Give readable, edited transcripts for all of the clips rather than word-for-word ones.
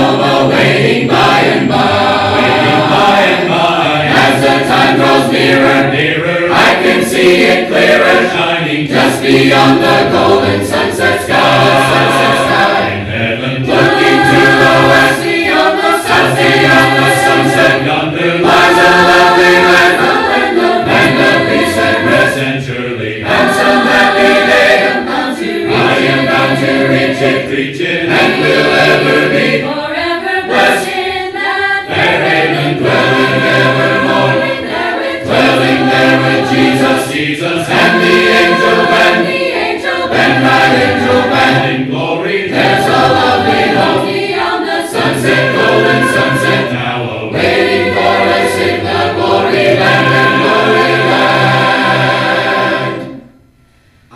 awaiting by and by. Waiting by and by. As the time grows nearer, Nearer, I can see it clearer, shining just beyond the golden sunset sky. in heaven. Looking to the west, beyond the sunset, Yonder lies a lovely land, land of peace and rest. rest and surely And some happy day, I am bound to reach it, reach it. and will ever be Forever blessed in that fair haven, dwelling evermore, dwelling there with Jesus, Jesus and the angel band, the angel and my angel band. in glory. There's a lovely home, beyond the sunset, golden sunset, Now away. waiting for us in the glory land and glory land.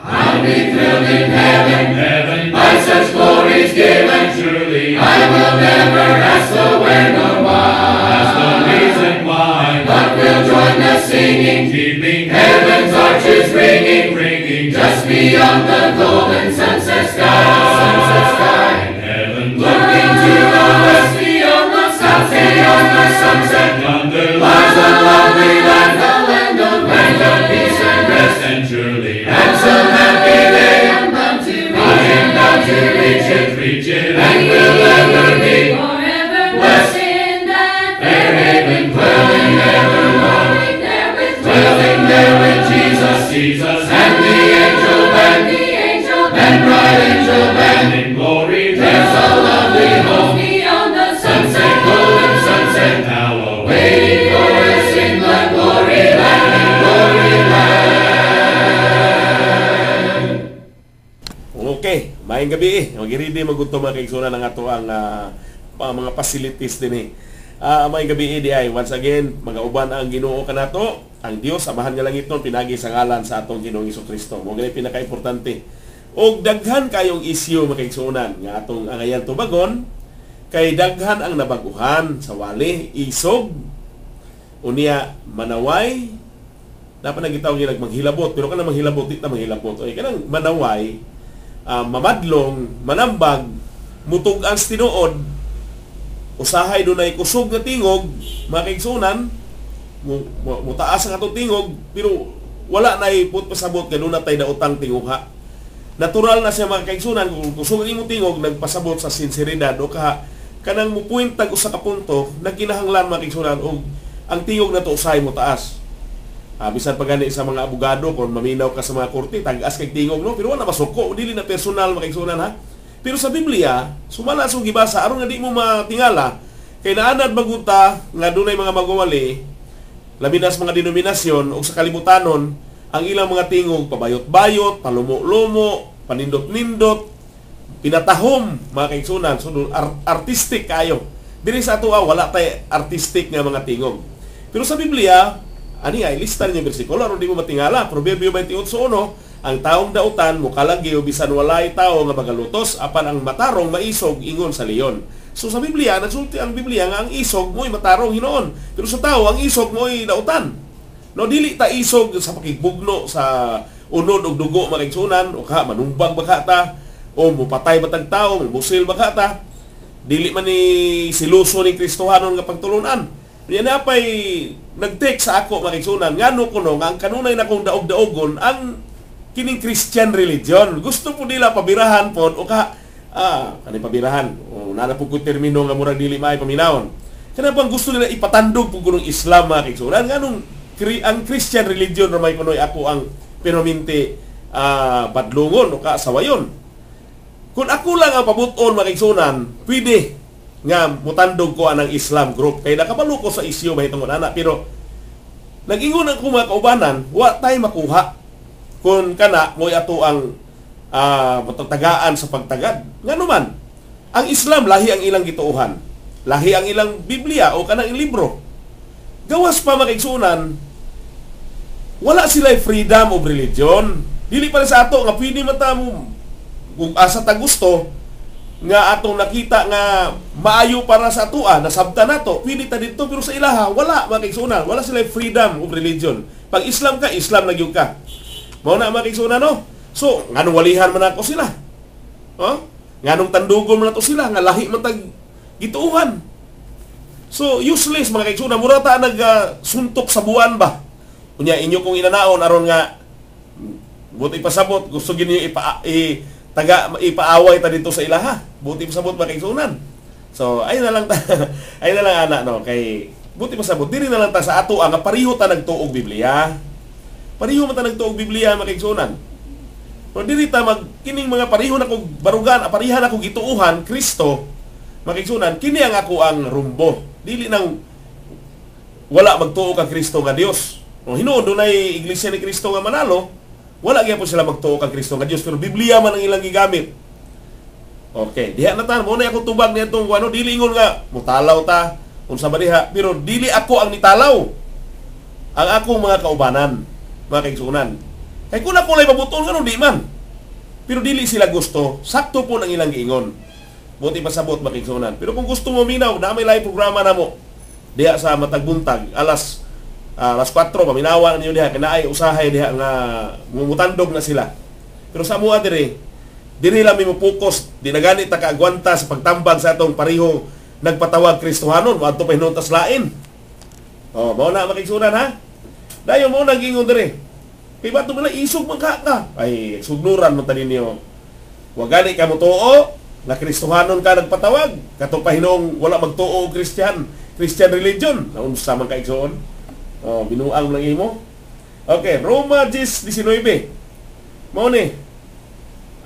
I'll be thrilled in heaven Heaven, by such glories given. surely I will never ask the where nor that's the why, reason why. but will join the singing, Keeping heaven's arches ringing, ringing just beyond the golden sunset sky. in heaven. Looking to the west, beyond the sunset, Yonder lies a lovely land, the land of peace and rest. and surely And some happy day, I am bound to reach it, reach it. and will ever be forever blessed in that fair haven, dwelling evermore, dwelling there with Jesus, Jesus and the angel band, the angel and bright angel band. in glory. There's a lovely home, beyond the sunset, golden sunset, Now away. waiting for us in the glory land and glory land. Okay, maayong gabi eh. Magiridi magunto mga kaigsunan ng ato ang mga facilities din eh. Maayong gabi eh di ay. Once again, magauban ang Ginoo kanato, ang Dios, amahan nga lang ito, pinagi sa ngalan sa atong Ginoong Hesukristo. Mo gani pinaka-importante. Og daghan kayong issue mga kaigsunan nga atong angayan tubagon, kay daghan ang nabaguhan sa wali, isog, unya manaway, dapat nagitaw nga maghilabot, pero kanang maghilabot, di na maghilabot. Okay, kanang manaway, mamadlong, manambag, mutug ang tinuod, usahay dunay kusog na tingog, mga kaigsunan, mutaas ang atong tingog, pero wala na iput pasabot nga doon na tayo na utang tingugha. Natural na siya mga kaigsunan, kung kusog ang imong tingog, nagpasabot sa sinseridad o kanang mupuint tag usa ka punto, nagkinahanglan mga kaigsunan, o ang tingog na to usahay mo taas. Bisan pa gani sa mga abogado, kung maminaw ka sa mga korte, tagas kay tingog, no? Pero wala masuko, dili na personal mga kaigsunan, ha? Pero sa Biblia, sumala sa gibasa, aron nga di mo matingala, kay naanad maguta, nga dunay mga magwali, labi na sa mga denominasyon, o sa kalibutanon, ang ilang mga tingog, pabayot-bayot, palumo-lumo, panindot-nindot, pinatahom, mga kaigsunan, so artistic kayo. Dili sa ato, wala tayo artistic nga mga tingog. Pero sa Biblia, ani ay lista niya bersikulo aron di mo matingala. Proverbio 28:1, ang taong dautan mukalagi o bisan walay tao nga magalutos, apan ang matarong maisog ingon sa leon. So sa Biblia, nagsulti ang Biblia nga ang isog mo'y matarong hinoon. Pero sa tao, ang isog mo'y dautan. No, dili ta isog sa pakigbugno sa unod og dugo mga kaigsunan, o manumbag baka ta, o mupatay batag tao, musil baka ta. Dili man ni siluso ni Kristohanon nga pagtulunan. Yan na pa'y nag-text sa ako mga kaigsunan, ngano ko no, nga ang kanunay na kong daog-daogon ang kining Christian religion. Gusto po nila pabirahan po, o kanay pabirahan, o nana po ko termino nga murag dili maay paminawon. Kaya bang gusto nila ipatandog po kunong Islam mga kaigsunan, nganong ang Christian religion ramay kunoy ako ang pinominti badlungon o sawayon. Kung ako lang ang pabuton mga kaigsunan, pwede nga mutandog ko anang Islam group. Kaya nakabalo ko sa isyu ba itong anak. Pero nag-ingon ang mga kaubanan, wa tayo makuha kung kana mo'y ato ang matatagaan sa pagtagad. Nga naman, ang Islam, lahi ang ilang gituuhan. Lahi ang ilang Biblia o kanang libro. Gawas pa mga kaigsunan, wala sila freedom of religion. Dili pa sa ato nga pwede mata mo kung asa ta gusto nga atong nakita nga maayo para sa atoa, nasabta nato, pwede ta dito, pero sa ilaha wala mga kaigsunan, wala sila freedom of religion. Pag Islam ka, Islam na gyud ka. Mao na mga kaigsunan, no? So nganong walihan man ako sila, nganong tandugon man nato sila nga lahi man tag gituuhan. So useless mga kaigsunan, mura ta suntok sa buwan ba? Kunya inyo kung inanaon aron nga buti pasabot gusto ginyo ipaaway ta dito sa ilaha. Buti pasabot mga kaigsunan. So ay na lang ta ay na lang ana no kay buti pasabot diri na lang ta sa ato nga pareho ta nagtuog Biblia. Pareho man ta nagtuog Biblia mga kaigsunan. Pero diri ta kining mga pareho na kog barugan, pareha na kog gituuhan Kristo. Mga kaigsunan, kini ang ako ang rumbo. Dili nang wala magtuo kang Kristo nga Dios. Kung hinuon dunay iglesia ni Kristo nga manalo, wala gyapon sila magtuo kang Kristo nga Dios, pero Biblia man ang ilang gigamit. Okay, diha na ta mo na ako tubag nitong ano, dili ingon nga mutalaw ta unsa ba diha, pero dili ako ang nitalaw. Ang akong mga kaubanan, mga kaigsunan. Kay kun ako lay pabuton karon di man. Pero dili sila gusto, sakto po ang ilang giingon. Buti pasabot makigsunan. Pero kung gusto mo minaw, na may live programa na mo diha sa matag buntag alas 4 paminawa niyo diha kanaay usahay diha nga mumutandog na sila. Pero sa mua diri lang mo focus, di na gani ta kaagwanta sa pagtambag sa atong pareho nagpatawag Kristohanon, adto pa hinuntas lain. Oh, mao na makigsunan ha. Dayon mo nagingon diri. Kay bato mo isog man ka. Ay sugnuran mo tani niyo. Wa gani ka mo tuo na Kristohanon ka nagpatawag, kato pa hinong wala magtuo og Christian religion. Naunsa man kay igsoon? Oh, binuang lang imo. Okay, Roma 10:19. Mao ni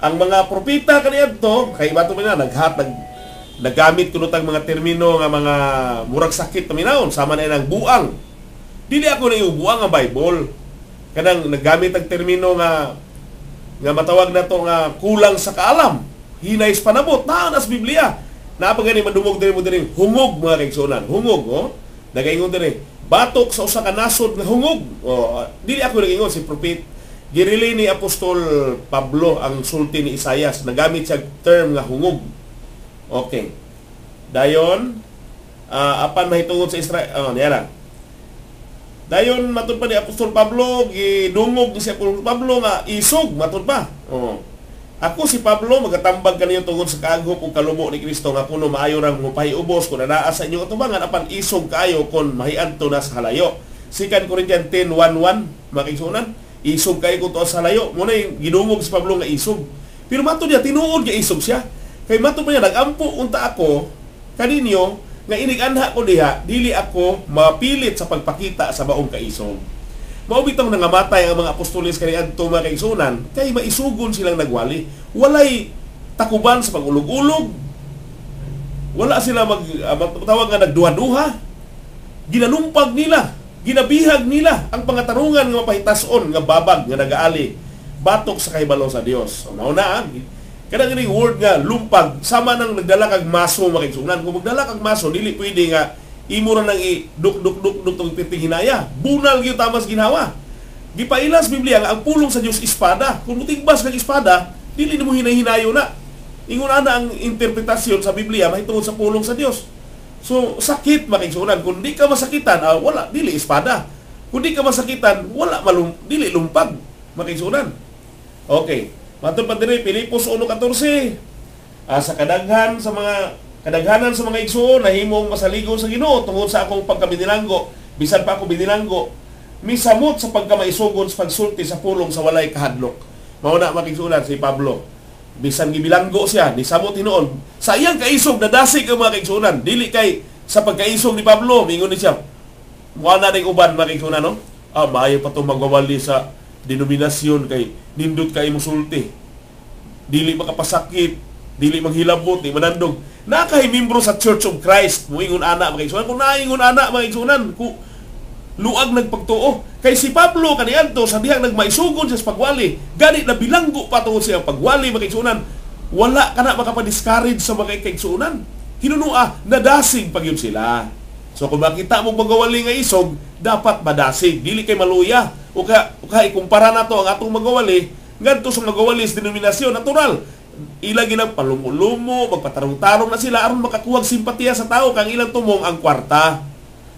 ang mga propeta kaniadto kay bato man naggamit kuno tag mga termino nga mga murag sakit paminawon sama na nang buang. Dili ako na yung buang nga Bible. Kanang naggamit ang termino nga matawag na to nga kulang sa kaalam. Hinay sa panabot, nas Biblia. Napagani madumog diri mo diri hungog mga kaigsunan. Hungog, oh. Nagaingon diri, batok sa usa ka nasod nga hungog. Oh, dili ako nagingon si prophet. Girili ni Apostol Pablo ang sulti ni Isaias. Nagamit siya term nga hungog. Okay. Dayon, apan mahitungod sa Israel. Niya lang. Dayon matud pa ni Apostol Pablo, gidungog ni si Apostol Pablo nga isog matud pa. Oh. Ako si Pablo magatambag kaniyo tungod sa kaagop ug kalumo ni Kristo nga kuno maayo rang mopahiubos kun anaa sa inyong atubangan apan isog kaayo kon mahiadto na sa halayo. 2 Corinthians 10:1-1 makigsunan, isog kaayo kun tuwa sa halayo. Mo na gidungog si Pablo nga isog. Pero matud niya tinuod nga isog siya. Kay matud niya nagampo unta ako kaninyo nga inig-anha ko diha, dili ako mapilit sa pagpakita sa baong kaisog. Mao bitaw nangamatay ang mga apostoles kaniadto mga kaigsunan kay maisugon silang nagwali. Walay takuban sa pagulog-ulog. Wala sila magtawag nga nagduha-duha. Ginalumpag nila, ginabihag nila ang pangatarungan nga mapahitason nga babag nga nagaali batok sa kahibalo sa Dios. So, mao na kanang ini word nga lumpag sama nang nagdala kag maso mga kaigsunan. Kung magdala kag maso dili pwede nga imo ra nang i-duk tong piting hinaya. Bunal gyud tamas ginawa. Gipailas Biblia nga ang pulong sa Dios espada. Kung mutigbas kag espada, dili nimo hinay-hinayo na. Ingon ana ang interpretasyon sa Biblia mahitungod sa pulong sa Dios. So sakit makigsunan. Kung di ka masakitan, wala dili espada. Kung di ka masakitan, wala dili lumpag makigsunan. Okay. Matud pa diri Pilipos 1:14. Sa kadaghanan sa mga igsoon nahimong masaligon sa Ginoo tungod sa akong pagkabinilanggo, bisan pa ako binilanggo, misamot sa pagkamaisugon sa pagsulti sa pulong sa walay kahadlok. Mao na makigsunan si Pablo. Bisan gibilanggo siya, nisamot hinuon. Sa iyang kaisog nadasig ang mga kaigsunan, dili kay sa pagkaisog ni Pablo, mingon ni siya. Mao na ding uban makigsunan no? Maayo pa to magwawali sa denominasyon kay nindot kay musulti. Dili makapasakit, dili manghilabot, di manandog. Nakahi membro sa Church of Christ, muingon ana mga igsunan. Kung naingon ana mga igsunan, luag nagpagtuo. Kay si Pablo kaniadto sa dihang nagmaisugon sa pagwali, gani na bilanggo pa tungod siya pagwali mga igsunan. Wala kana makapa-discourage sa mga kaigsunan. Hinunua, nadasig pagyud sila. So kung makita mo magawali nga isog, dapat madasig, dili kay maluya. O ikumpara na to ang atong magawali, ngadto sa magawali sa denominasyon natural. Ilang ginang palumo-lumo, magpatarong-tarong na sila aron makakuwag simpatiya sa tao kang ilang tumong ang kwarta.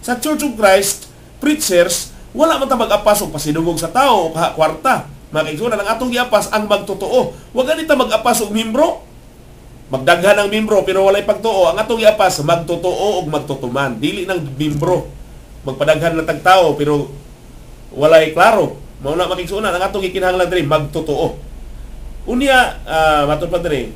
Sa Church of Christ, preachers, wala man ta mag-apas o pasidungog sa tao o kwarta. Mga kaigsunan, ang atong giapas ang magtotoo. Huwag ganita mag-apas og membro. Magdaghan ang membro pero walay pagtuo. Ang atong iapas magtotoo og magtutuman. Dili ng membro magpadaghan na tagtao pero walay klaro. Mao na makigsunan ang atong gikinahanglan diri magtotoo. Unya matud pa diri.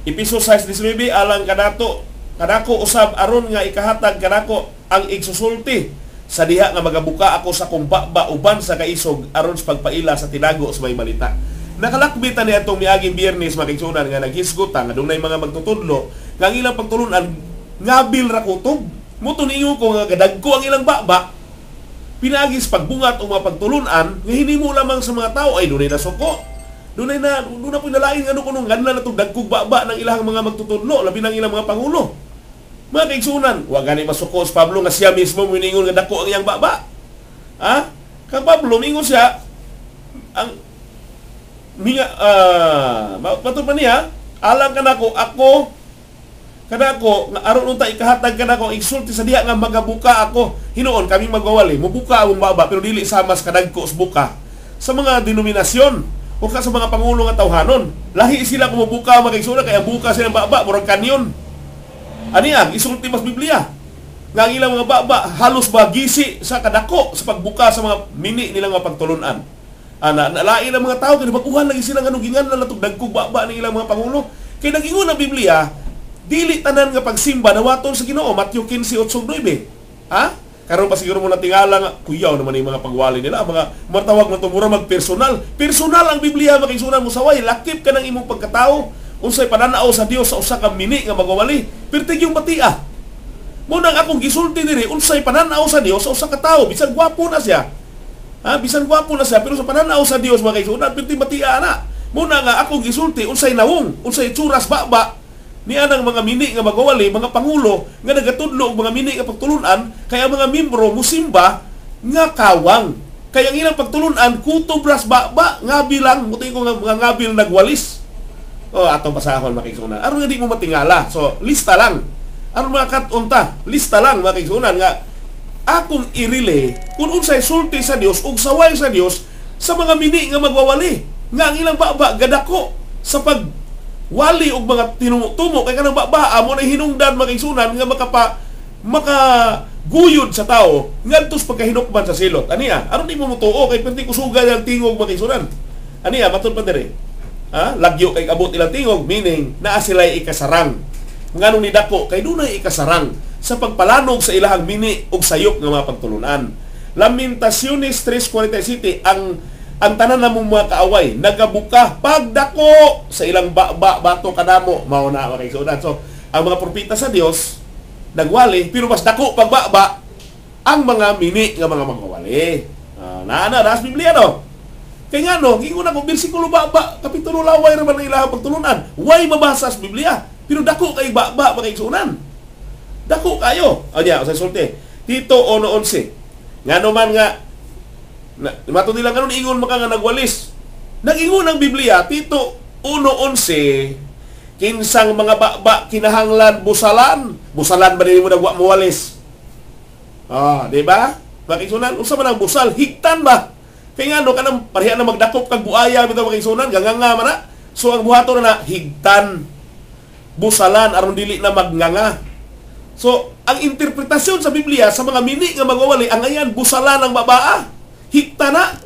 Episode 6:19 alang kadako usab aron nga ikahatag kadako ang igsusulti sa diha nga magabuka ako sa kumbaba uban sa kaisog aron sa pagpaila sa tinago sa may balita. Nakalakbitan ni atong miaging Biyernes makigsunan nga naghisgutan nga dunay mga magtutudlo nga ang ilang pagtulunan ngabil ra kutob. Muto ninyo ko nga kadagko ang ilang baba pinagis pagbungat o mga pagtulunan nga hinimo lamang sa mga tao ay dunay na suko. Dunay na pinalain nga kuno ganlan natong dagkog baba ng ilang mga magtutudlo labi ng ilang mga pangulo. Mga kaigsunan, wa gani masuko si Pablo nga siya mismo miningon nga dako ang iyang baba. Kang Pablo mingon siya ang patod pa niya alang kanako ako kanako nga aron unta ikahatag kanako igsulti sa diha nga magabuka ako. Hinuon kami magwawali mubuka ang baba pero dili sama sa kadagko sa buka sa mga denominasyon o sa mga pangulo nga tawhanon. Lahi sila kumubuka mga kaigsunan kaya buka silang baba murag kanyon. Ani ang isulti mas Biblia nga ang ilang mga baba halos bagisi sa kadako sa pagbuka sa mga mini nilang mga pagtulunan. Nalain ang mga tao kaya bakuhan lagi silang gingan na natong dagkog baba ng ilang mga pangulo. Kaya nag-ingon ang Biblia dili tanan nga pagsimba nawaton sa Ginoo Matthew 15:8-9. Karon pa siguro mo natingala nga kuyaw naman yung mga pagwali nila mga matawag na tumura magpersonal. Personal ang Biblia makigsunan mo saway lakip ka ng imong pagkatao. Unsay pananaw sa Dios sa usa ka mini nga magwawali pertig yung batia. Mo nang akong gisulti diri unsay pananaw sa Dios sa usa ka tawo bisan gwapo na siya. Bisan gwapo na siya pero sa pananaw sa Dios mga kaigsunan pertig batia ana. Mo na nga akong gisulti unsay nawong, unsay tsuras baba ni anang mga mini nga magwawali, mga pangulo nga nagatudlo og mga mini nga pagtulunan kaya mga membro musimba nga kawang. Kaya ang ilang pagtulunan kutob ras baba nga bilang muti ko nga mga ngabil nagwalis. Atong pasahon makigsunan. Aron nga di mo matingala. So, lista lang. Aron mga katunta, lista lang makigsunan nga akong irelay kung unsay sulti sa Dios ug saway sa Dios sa mga mini nga magwawali. Nga ang ilang baba gadako sa pagwali og mga tinumo-tumo kay kanang baba mo na hinungdan makigsunan nga makaguyod sa tao ngadtos pagkahinukman sa silot. Aniya, aron di mo mutuo kay perti kusuga ang tingog makigsunan. Aniya, matud pa diri. Lagyo kay abot ilang tingog meaning naa sila'y ikasarang nganong ni dako kay dunay ikasarang sa pagpalanog sa ilahang mini ug sayop nga mga pagtulunan. Lamentaciones 3:47 ang tanan namong mga kaaway nagabuka pagdako sa ilang bato kanamo mao na makigsunan. So ang mga propeta sa Dios nagwali pero mas dako pagbaba ang mga mini nga mga magwali. Nas Biblia no. Kaya nga no, gingon ako bersikulo baba, kapitulo laway ra man ang ilahang pagtulunan. Way mabasa sa Biblia, pero dako kay baba makigsunan. Dako kayo. Anya, sa sulti. Tito 1:11. Ngano man nga matud nila kanon ingon maka nga nagwalis. Nag-ingon ang Biblia Tito 1:11 kinsang mga baba kinahanglan busalan. Busalan ba nimo nagwa muwalis? Di ba? Makigsunan unsa man ang busal? Higtan ba? Kaya nga no, kanang pareha na magdakop kag buaya bitaw makigsunan, ganganga man na. So ang buhaton na higtan, busalan aron dili na magnganga. So ang interpretasyon sa Biblia sa mga mini nga magwawali ang ayan busalan ang babaa. Higta na.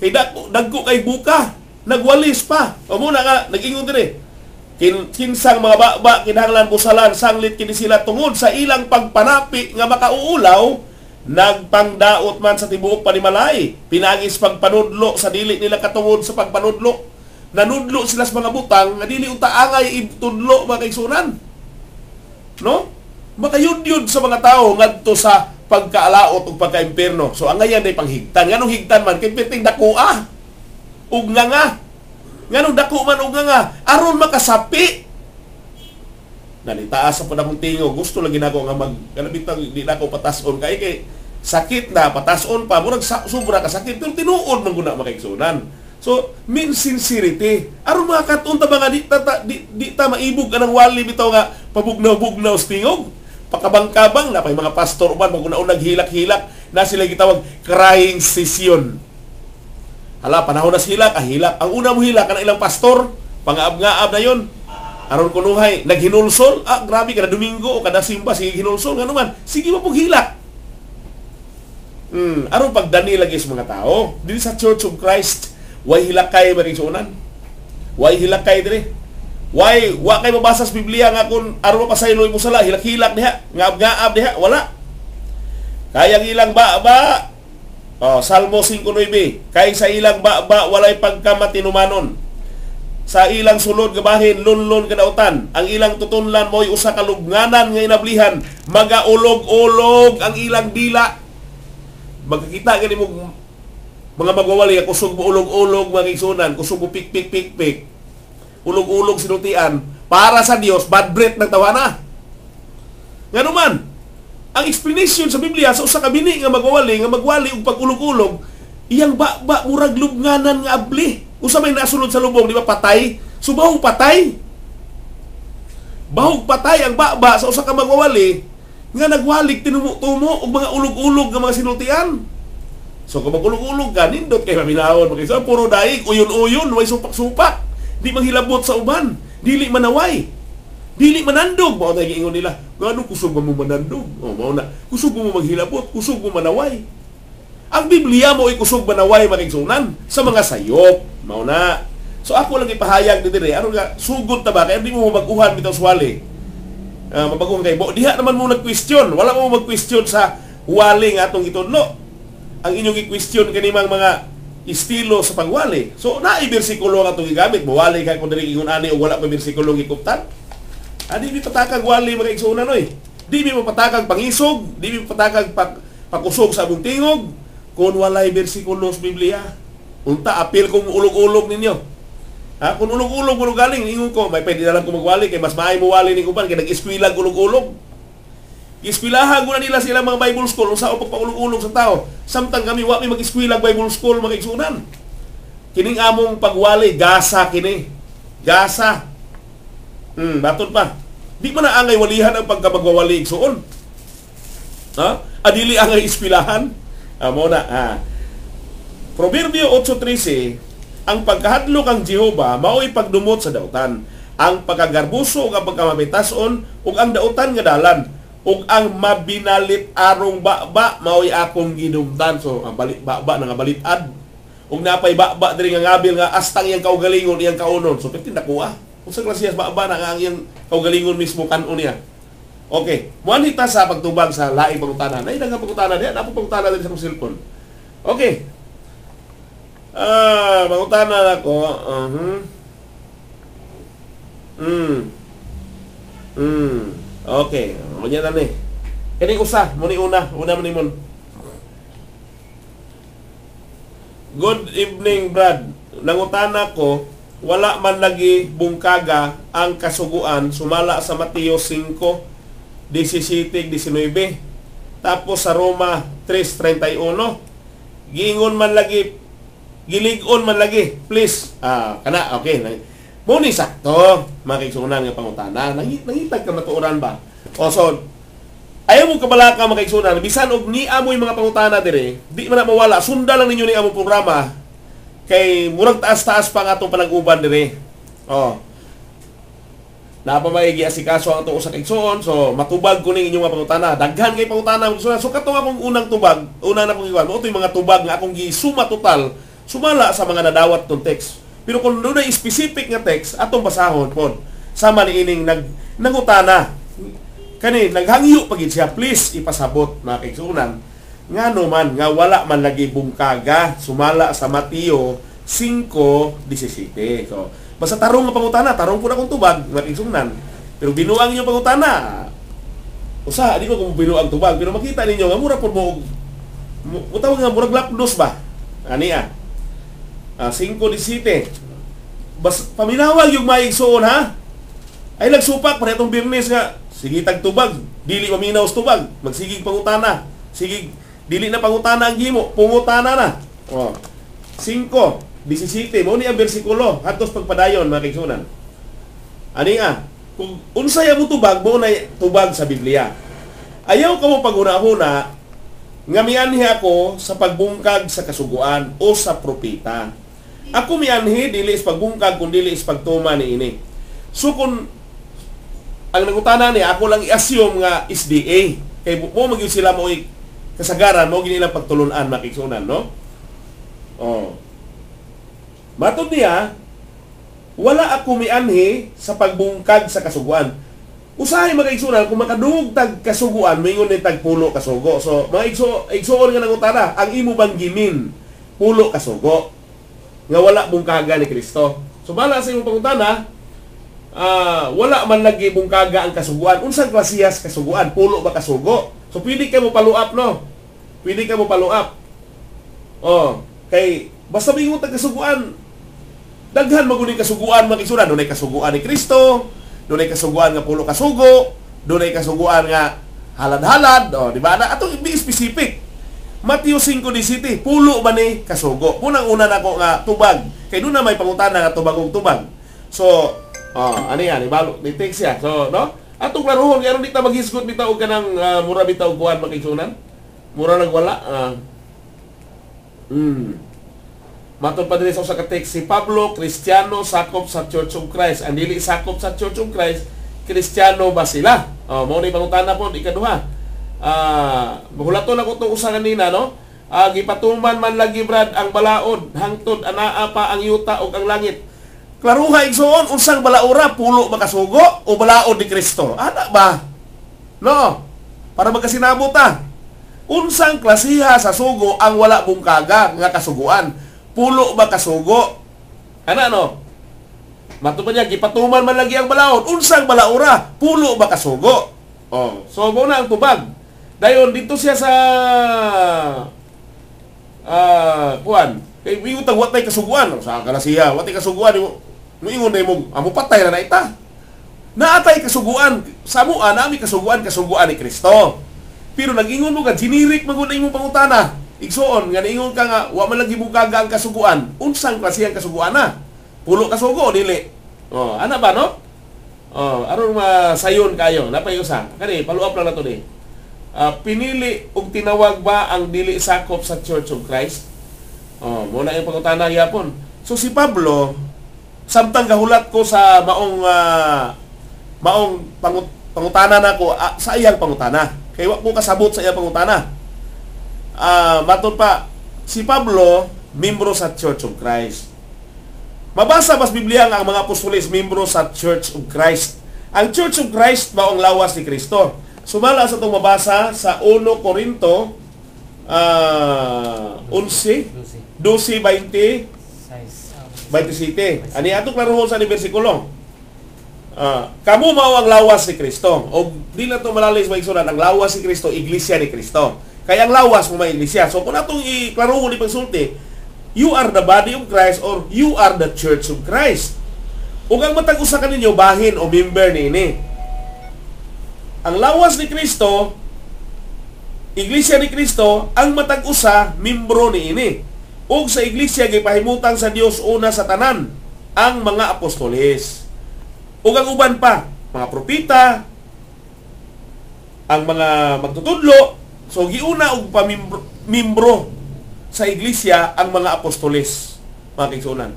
Kay dagko kay buka, nagwalis pa. O muna nga nag-ingon diri. Kinsang mga baba kinahanglan busalan sanglit kini sila tungod sa ilang pagpanapi nga makauulaw. Nagpangdaot man sa tibuok panimalay, pinagis pagpanudlo sa dili nila katungod sa pagpanudlo. Nanudlo sila sa mga butang nga dili unta angay ibtudlo mga kaigsunan. No? Makayudyod sa mga tao ngadto sa pagkaalaot ug pagkaimperno. So angayan day panghigtan. Nganong higtan man kay perting dakoa ug nganga. Nganong dako man ug nganga aron makasapi. Nalitaas sa panahon tingo, gusto lagi nako nga kanabitang di nako patason kay sakit na patason pa murag sobra ka sakit pero tinuod man guna makaigsunan. So mean sincerity aron makatunta mga di ta maibog anang wali bitaw nga pabugnaw-bugnaw sa tingog pakabang-kabang na pay mga pastor uban maguna naghilak-hilak na sila gitawag crying session. Hala panahon na sila kahilak ang una mo hilak kanang ilang pastor Pangaab-ngaab na yon. Aron kunuhay, naghinulsol, grabe, kada Domingo o kada simba, sige hinulsol, nga naman, sige mo pong hilak. Aron pagdani lagi sa mga tao. Dili sa Church of Christ, way hilakay magigsunan. Way hilakay dire. Wa kay mabasa sa Biblia nga kung aron mapasayloy mo sala, hilak-hilak diha, ngaab-ngaab diha, wala. Kayang ilang ba, Salmo 5:9, kay sa ilang ba walay pagkamatinumanon. Sa ilang sulod nga bahin, lunlon kadautan. Ang ilang tutunlan mo'y usa ka lubnganan nga inablihan. Magaulog-ulog ang ilang dila. Magkakita gani mo mga magwawali, kusog mo ulog-ulog mga igsunan, kusog mo pik-pik-pik-pik. Ulog-ulog sinutian. Para sa Dios, bad breath ng tawana. Nga naman, ang explanation sa Biblia sa usa ka bini nga magwawali og pag-ulog-ulog, iyang ba murag lubnganan nga abli. Usa may nasulod sa lubong, di ba, patay? So bahog patay. Bahog patay ang ba sa usa ka magwawali nga nagwalik tinumo-tumo og mga ulog-ulog nga mga sinultian. So kung mag-ulog-ulog ka, nindot kay maminahon. Magkisa, puro daig, uyon-uyon, way supak-supak. Di manghilabot sa uban. Dili manaway. Dili manandog. Mao na giingon nila, ngano kusog mo manandog? Mao na, kusog mo maghilabot, kusog mo manaway. Ang Biblia mo ay kusog manaway makigsunan sa mga sayop. Mao na. So ako lang ipahayag dito dire, aron nga sugod ta ba kay di mo mag-uhan bitaw swali. Mabaguhan kay bo. Diha naman mo nag-question. Wala mo mag-question sa wali nga atong itudlo. Ang inyong i-question kanimang mga estilo sa pagwali. So naay bersikulo nga itong gigamit. Mawali ka kung dili ingon ani o wala pa bersikulo gikuptan. Di mi patakag wali mga igsunan oy. Di mi patakag pangisog, di mi patakag pakusog sa abong tingog kung walay bersikulo sa Biblia. Unta apil kung ulog-ulog ninyo. Kung ulog-ulog mo galing, ingon ko, may pwede na lang kung magwali, kay mas maay mo wali ni kupan, kay nag-iskwilag ulog-ulog. Iskwilahan ko na nila sila mga Bible school, kung saan pagpaulog-ulog sa tao. Samtang kami, wala mag-iskwilag Bible school, mga igsunan. Kining among pagwali, gasa kini. Gasa. Batod pa. Di man na angay walihan ang pagkapagwawali igsuon. Adili angay iskwilahan. Muna, Proverbio 8:13, ang pagkahadlok ang Jehova mao'y pagdumot sa dautan. Ang pagkagarbuso ug ang pagkamamitason ug ang dautan nga dalan ug ang mabinalit arong baba mao'y akong ginumdan. So ang balit baba nga balitad ug napay baba diri nga ngabil nga astang iyang kaugalingon iyang kaunon. So piti nakuha. Unsa klasiyas baba na nga ang iyang kaugalingon mismo kanon niya. Okay, muanita sa pagtubag sa laing pangutanan. Ay nga pangutanan diha, napo pangutanan din sa akong cellphone. Okay. Pangutanan ako. Okay. Manya na ni. Kani usa, mo ni una mo ni mon. Good evening, Brad. Nangutana ko, wala man lagi bungkaga ang kasuguan sumala sa Mateo 5:17-19. Tapos sa Roma 3:31. Giingon man lagi, gilig-on man lagi. Please. Kana, okay. Muni sakto. Makiksunan nga pangutana. Nangitag ka matuoran ba? O so, ayaw mo kabalaka makiksunan. Bisan og ni amoy mga pangutana dire, di man na mawala. Sunda lang ninyo ni among programa. Kay murag taas-taas pa nga itong panag-uban dire. Napamaigi asikaso ang itong usa kaigsoon. So, matubag ko ning inyong mga pangutana. Daghan kay pangutana. So, katong akong unang tubag, una na akong iwan, mo ito yung mga tubag nga akong gisuma total, sumala sa mga nadawat tong text. Pero kung doon ay specific nga text, atong basahon po. Sama ni ining nangutana. Kani, naghangyo pagid siya. Please, ipasabot mga kaigsunan. Nga man, nga wala man lagi bungkaga, sumala sa Mateo 5:17. So, basta tarong nga pangutana, tarong po na kong tubag, makiksunan. Pero binuang niyo pangutana. Usa, di ko kung binuang tubag, pero makita ninyo nga mura po mo utawag nga murag lapdos ba? Ania. 5:17. Bas paminawag yung maigsoon ha. Ay nagsupak pa itong Birnes nga. Sige tag tubag, dili maminaw sa tubag, magsigig pangutana. Sige, dili na pangutana ang gimo, pungutana na. 5:17 mo ni ang bersikulo hatos pagpadayon mga kaigsunan. Ani kung unsay mo tubag mo na tubag sa Biblia. Ayaw ka mo paguna-una nga mianhi ako sa pagbungkag sa kasuguan o sa propeta. Ako mianhi dili is pagbungkag kun dili is pagtuma ni ini. So kung ang nangutana ni ako lang i-assume nga SDA kay mo magyud sila mo kasagaran mo gini ilang pagtulunan makigsunan, no? Oh. Matod niya, wala ako mianhi sa pagbungkag sa kasuguan. Usahay magigsunan kung makadungog tag kasuguan, mingon ni tag pulo kasugo. So, mga igsuon nga nangutana, ang imo bang gimin pulo kasugo nga wala bungkaga ni Kristo. So, bala sa imong pangutana, wala man lagi bungkaga ang kasuguan. Unsang klasiyas kasuguan? Pulo ba kasugo? So, pwede ka mo paluap, no? Pwede ka mo paluap. Oh, kay basta mingon tag kasuguan, daghan maguning kasuguan makigsunan. Dunay kasuguan ni Kristo, dunay kasuguan nga pulo kasugo, dunay kasuguan nga halad-halad, di ba? Ato be specific. Mateo 5:17, pulo ba ni kasugo? Unang-una nako nga tubag. Kay doon na may pangutana nga tubag ug tubag. So, ano yan, ibalo, ni-take siya. So, no? Atong klaruhon, kaya di ta maghisgot bitaw og kanang mura bitaw kuan makigsunan. Mura nagwala. Matod pa din sa usa ka text, si Pablo, Kristiyano, sakop sa Church of Christ. Ang dili sakop sa Church of Christ, Kristiyano ba sila? Mao ni pangutana po, ikaduha. Mahulaton ako itong usa kanina, no? Gipatuman man lagi brad ang balaod, hangtod anaa pa ang yuta o ang langit. Klaruha igsoon, unsang balaura, pulo makasugo o balaod ni Kristo? Ana ba? No? Para magkasinabot ta. Unsang klasiha sa sugo ang wala bungkaga nga kasuguan? Pulo ba kasugo? Ana no? Matupad niya, gipatuman man lagi ang balaod. Unsang balaura? Pulo ba kasugo? So mo na ang tubag. Dayon dito siya sa kuan. Kay wiyo tag watay kasuguan. Sa kana siya, watay kasuguan mo ingon na mo, amo patay na ita. Naatay kasuguan. Sa mua nami kasuguan ni Kristo. Pero nag-ingon mo ka, generic maguna imong pangutana. Igsoon, nga niingon ka nga, wa man lagi bukaga ang kasuguan. Unsang klase ang kasuguan na? Pulo kasugo, dili. Ana ba, no? Aron masayon kayo, napay usa. Kani, follow up lang na to di. Pinili og tinawag ba ang dili sakop sa Church of Christ? Muna yung pangutana yapon. So si Pablo, samtang gahulat ko sa maong pangutana nako sa iyang pangutana. Kay wa ko kasabot sa iyang pangutana. Matod pa, si Pablo, membro sa Church of Christ. Mabasa mas Biblia nga ang mga apostoles membro sa Church of Christ. Ang Church of Christ ba ang lawas ni Kristo? Sumala sa itong mabasa sa 1 Corinto 11, 27. Ani atong klaruhon sa bersikulo. Kamu mao ang lawas ni Kristo. O di na to malalis maigsunan ang lawas ni Kristo, iglesia ni Kristo. Kaya ang lawas mo may iglesia. So kung atong iklaruhon ni pagsulti, you are the body of Christ or you are the church of Christ. Ug ang matag usa kaninyo bahin o member niini. Ang lawas ni Kristo, iglesia ni Kristo, ang matag usa membro niini. Ug sa iglesia gipahimutang sa Dios una sa tanan ang mga apostoles. Ug ang uban pa, mga propeta, ang mga magtutudlo. So giuna og pamimbro sa iglesia ang mga apostoles, mga kigsunan.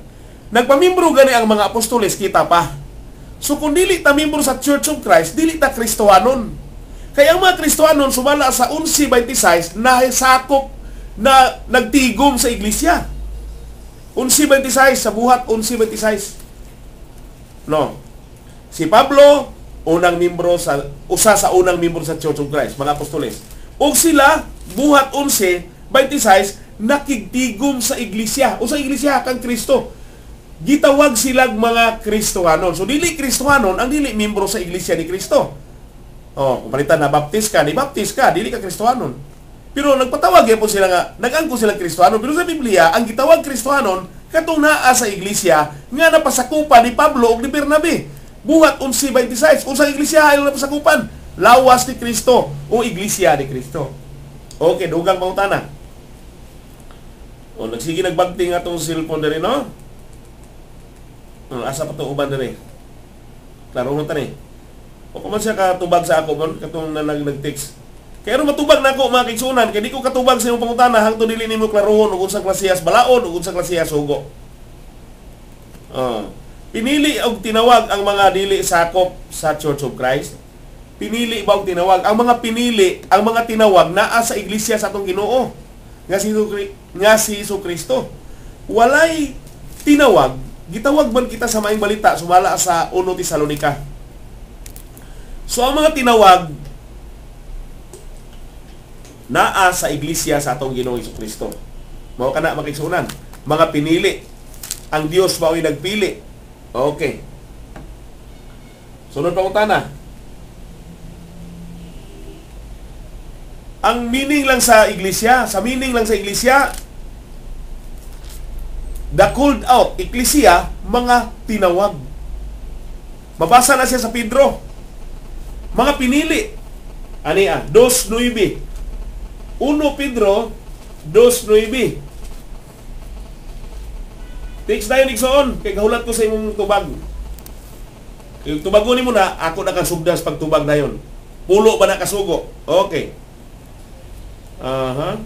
Nagpamimbro gani ang mga apostoles, kita pa. So kung dili ta membro sa Church of Christ, dili ta Kristohanon. Kaya ang mga Kristohanon sumala sa 11:26 na sakop na nagtigom sa iglesia. 11:26 sa buhat 11:26. No. Si Pablo unang membro sa unang membro sa Church of Christ, mga apostoles. Og sila buhat 11:26 nakigtigom sa iglesia. O sa iglesia kang Kristo. Gitawag silang mga Kristohanon. So dili Kristohanon ang dili membro sa iglesia ni Kristo. Kung palitan na baptist ka, dili ka Kristohanon. Pero nagpatawag po sila nga, nag-angko sila Kristohanon. Pero sa Biblia, ang gitawag Kristohanon katong naa sa iglesia nga napasakupan ni Pablo ug ni Bernabe. Buhat 11:26. Unsang iglesia ay napasakupan? Lawas ni Kristo o iglesia ni Kristo. Okay, dugang pangutana. Nagsige nagbagting atong cellphone diri, no? Asa pa to uban diri? Klaro mo tani. O kung man siya katubag sa ako kon katong nag-text. Kaya ro matubag nako mga kigsunan, kay di ko katubag sa imong pangutana hangtod dili nimo klarohon ug unsang klasiyas balaod ug unsang klasiyas sugo. Pinili og tinawag ang mga dili sakop sa Church of Christ. Pinili ba og tinawag? Ang mga pinili, ang mga tinawag naa sa iglesia sa atong Ginoo nga si Jesucristo. Walay tinawag, gitawag man kita sa maayong balita sumala sa 1 Tesalonica. So ang mga tinawag naa sa iglesia sa atong Ginoo Jesucristo. Mao kana makigsunan, mga pinili. Ang Dios mao'y nagpili. Okay. Sunod pangutana. Ang meaning lang sa iglesia, the called out, iglesia, mga tinawag. Mabasa na siya sa Pedro. Mga pinili. Ania, 2:9. 1 Pedro 2:9. Text dayon igsoon kay gahulat ko sa imong tubag. Yung tubagon nimo na ako na kan sugdas pag tubag dayon. Pulo ba na kasugo? Okay. 1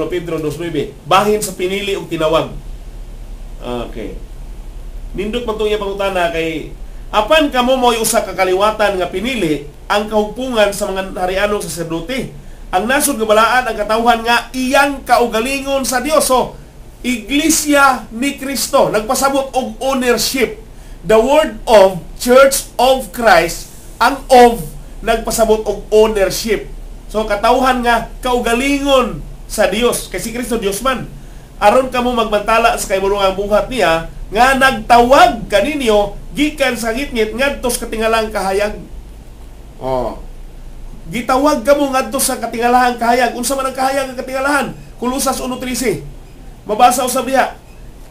Pedro 2:9. Bahin sa pinili og tinawag. Okay. Nindot man tong iya pangutana kay apan kamo mo'y usa ka kaliwatan nga pinili ang kahugpungan sa mga harianong saserdote. Ang nasod nga balaan ang katawhan nga iyang kaugalingon sa Dios. So, Iglesia ni Kristo nagpasabot og ownership. The word of Church of Christ, ang of nagpasabot og ownership. So katawhan nga kaugalingon sa Dios kay si Kristo Dios man. Aron kamo magbantala sa kahimulungang buhat niya nga nagtawag kaninyo gikan sa ngitngit ngadto sa katingalang kahayag. Gitawag kamo ngadto sa katingalahang kahayag. Unsa man ang kahayag ang katingalahan? Kolosas 1:13. Mabasa usab diha.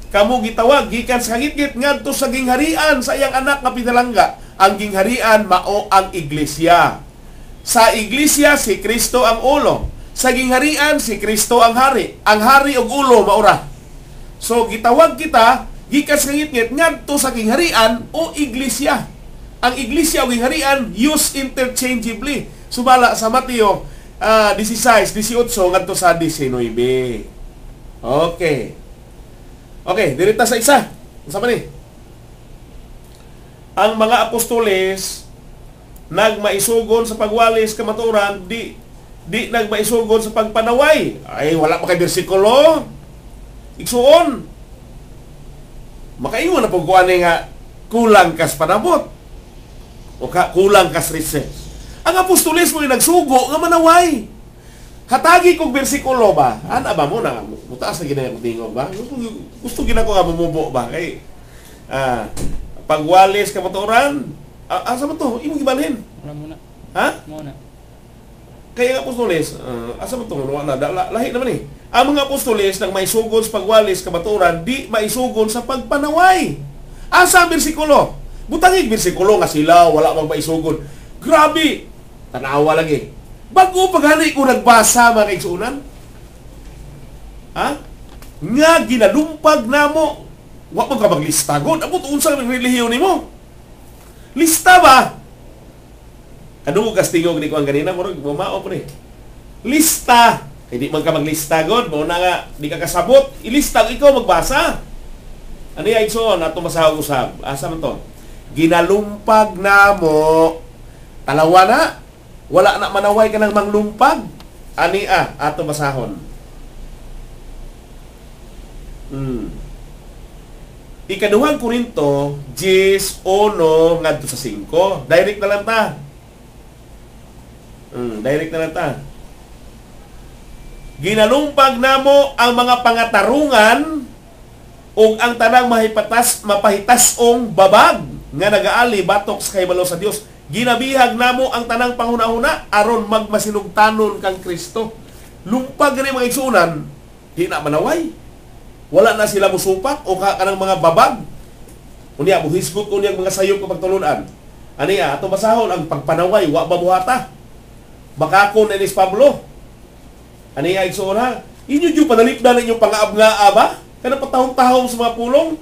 Kamo gitawag gikan sa ngitngit ngadto sa gingharian sa iyang anak nga pinalangga. Ang gingharian mao ang iglesia. Sa iglesia si Kristo ang ulo. Sa gingharian si Kristo ang hari. Ang hari og ulo maura. So gitawag kita gikan sa ngitngit ngadto sa gingharian o iglesia. Ang iglesia o gingharian used interchangeably. Subala sa Mateo 16:18 ngadto sa 19. Okay. Okay, dirita sa isa. Unsa man ni? Ang mga apostoles nagmaisugon sa pagwalis kamaturan, di nagmaisugon sa pagpanaway. Ay wala pa kay bersikulo. Igsuon. Makaingon na pagkuan nga kulang kas panabot. O kulang kas research. Ang apostoles mo nagsugo nga manaway. Hatagi kong bersikulo ba? Ana ba mo na? Mutaas na ginayang tingog ba? Gusto ginako nga bumubo ba? Kay, pagwalis kamaturan, asa mo to? Imong ibalhin. Muna. Ha? Muna. Kaya nga apostoles, asa mo to? Lahi naman eh. Ang mga apostoles nang maisugon sa pagwalis kamaturan, di maisugon sa pagpanaway. Asa ang bersikulo? Butangig bersikulo nga sila, wala mang maisugon. Grabe! Tanawa lagi. Bago paghali ko nagbasa mga kaigsuunan. Ha? Nga ginalumpag namo. Wa mo ka maglista god. Abot unsa ang relihiyon nimo? Lista ba? Kadung kastingog ni ko ang ganina murag mao po ni. Lista. Hindi man ka maglista god, mo na nga di ka kasabot. Ilista ikaw magbasa. Ano ya igsoon ato masahog usab? Asa man to? Ginalumpag namo. Talawa na. Wala na manaway ka ng manglumpag. Ani ato basahon. Ikaduhang Korinto 10:1 ngadto sa 5. Direct na lang ta. Direct na lang ta. Ginalumpag namo ang mga pangatarungan ug ang tanang mapahitas-ong babag nga nagaali batok sa kahibalo sa Dios. Ginabihag namo ang tanang panghuna-huna aron magmasinugtanon kang Kristo. Lumpag rin mga igsuunan, di na manaway. Wala na sila musupak o kanang mga babag. Unya buhisgot ko niyang mga sayop kapag tulunan. Aniya, ato basahon ang pagpanaway, wa babuhata. Makakon Elis Pablo. Aniya igsuon ha. Inyo yung panalipdan inyong pangaab-nga ba? Kanang patahong-tahong sa mga pulong.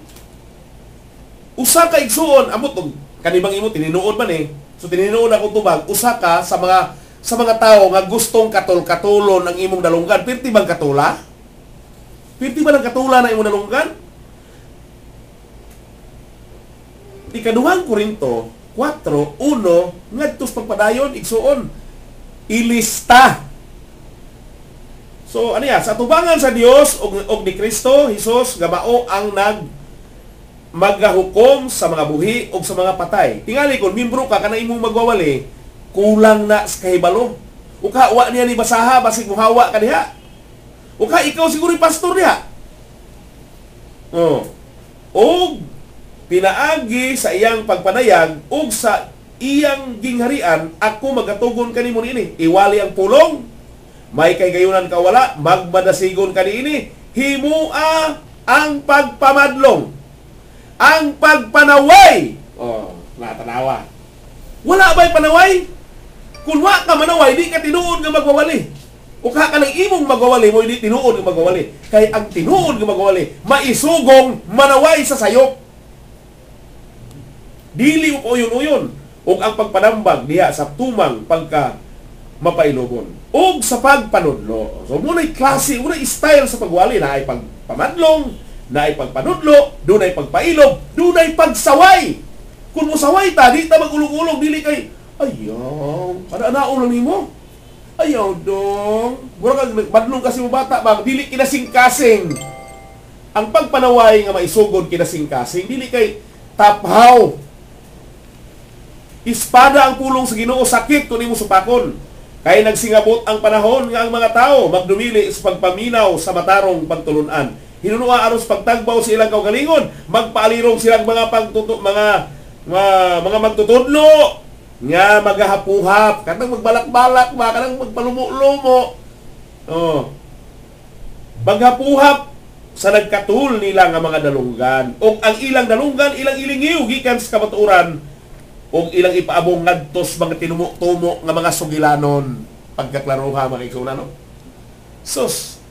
Usa ka igsuon, amot kanibang imo tininuod man eh. So tininuod ako tubag, usa ka sa mga tao nga gustong katulon ang imong dalunggan. Pirti bang katula? Pirti ba ng katula na imong dalunggan? ikaduhang Korinto 4:1 ngadto sa pagpadayon igsuon ilista. So ano ya, sa tubangan sa Dios og ni Kristo Hesus nga mao ang magahukom sa mga buhi o sa mga patay. Tingali kung membro ka kanang imong magwawali, kulang na sa kahibalo. Uka wa niya ni basaha basig muhawa ka diha. Uka ikaw siguro pastor diha. O pinaagi sa iyang pagpanayag ug sa iyang gingharian, ako magatugon kanimo niini. Iwali ang pulong, may kay gayunan ka wala, magmadasigon kaniini. Himua ang pagpamadlong, ang pagpanaway. Natanawa. Wala ba'y panaway? Kung wa ka manaway, di ka tinuod nga magwawali. O ka ng imong magwawali mo, hindi tinuod nga magwawali. Kaya ang tinuod nga magwawali, maisugong manaway sa sayop. Dili o uyon-uyon. O ang pagpanambag diha sa tumang pagka mapailobon. O sa pagpanudlo. So muna'y klase, muna'y style sa pagwali na ay pagpamadlong, na ay pagpanudlo, doon ay pagpailob, doon ay pagsaway. Kung mo saway ta, di ta magulog-ulog, dili kay, ayaw, ana-anaon lang nimo. Ayaw dong. Mura kang madlong kasi mo bata, bang, dili kinasing-kasing. Ang pagpanaway nga maisugod kinasing-kasing, dili kay taphaw. Espada ang pulong sa Ginoo, sakit kung imo supakon. Kaya nagsingabot ang panahon nga ang mga tao magdumili sa pagpaminaw sa matarong pagtulunan. Hinunua aros pagtagbaw sa ilang kaugalingon, magpaalirong silang mga mga magtutudlo nga magahapuhap, kanang magbalak-balak ba, kanang magpalumo-lumo. Maghapuhap sa nagkatul nila nga mga dalunggan. O ang ilang dalunggan, ilang ilingiw gikan sa kamatuoran, o ilang ipaabong ngadtos mga tinumo-tumo nga mga sugilanon. Pagkaklaruha mga ikunan, no? Sus,